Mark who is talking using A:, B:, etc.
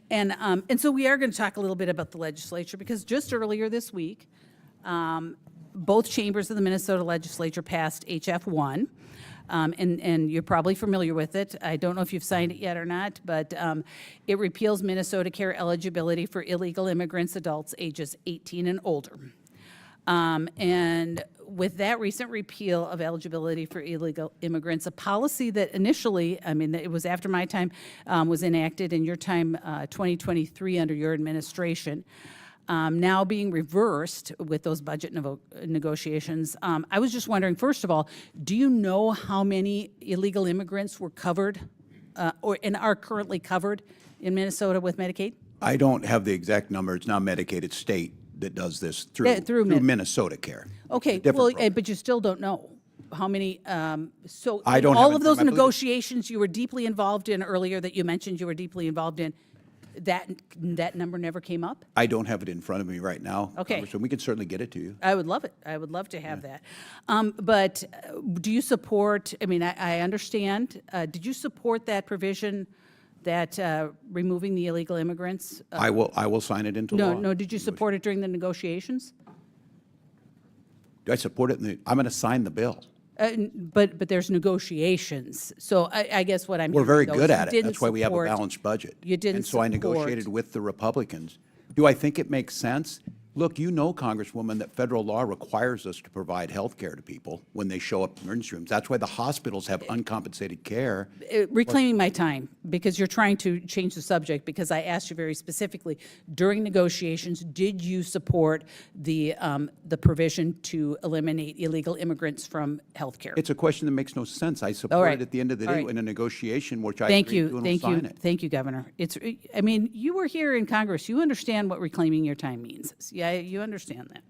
A: And so we are going to talk a little bit about the legislature, because just earlier this week, both chambers of the Minnesota legislature passed HF 1. And you're probably familiar with it. I don't know if you've signed it yet or not, but it repeals Minnesota care eligibility for illegal immigrants, adults ages 18 and older. And with that recent repeal of eligibility for illegal immigrants, a policy that initially, I mean, it was after my time, was enacted in your time, 2023, under your administration, now being reversed with those budget negotiations. I was just wondering, first of all, do you know how many illegal immigrants were covered and are currently covered in Minnesota with Medicaid?
B: I don't have the exact number. It's not Medicaid, it's state that does this through Minnesota Care.
A: Okay, well, but you still don't know how many, so
B: I don't
A: all
B: have
A: of
B: it
A: those
B: from my-
A: negotiations you were deeply involved in earlier, that you mentioned you were deeply involved in, that number never came up?
B: I don't have it in front of me right now.
A: Okay.
B: So we can certainly get it to you.
A: I would love it. I would love to have that. But do you support, I mean, I understand, did you support that provision that removing the illegal immigrants?
B: I will sign it into law.
A: No, did you support it during the negotiations?
B: Do I support it? I'm going to sign the bill.
A: But there's negotiations. So I guess what I'm
B: We're
A: hearing,
B: very
A: though,
B: good
A: is
B: at
A: you
B: it. That's why we have a
A: didn't support-
B: balanced budget.
A: You didn't
B: And so I
A: support-
B: negotiated with the Republicans. Do I think it makes sense? Look, you know, Congresswoman, that federal law requires us to provide health care to people when they show up in emergency rooms. That's why the hospitals have uncompensated care.
A: Reclaiming my time, because you're trying to change the subject, because I asked you very specifically, during negotiations, did you support the provision to eliminate illegal immigrants from health care?
B: It's a question that makes no sense. I support
A: right.
B: it at the end of the
A: All
B: day
A: right.
B: in a negotiation, which I
A: Thank
B: agree
A: you,
B: to and
A: thank
B: will
A: you,
B: sign it.
A: thank you, Governor. I mean, you were here in Congress. You understand what reclaiming your time means. Yeah, you understand that.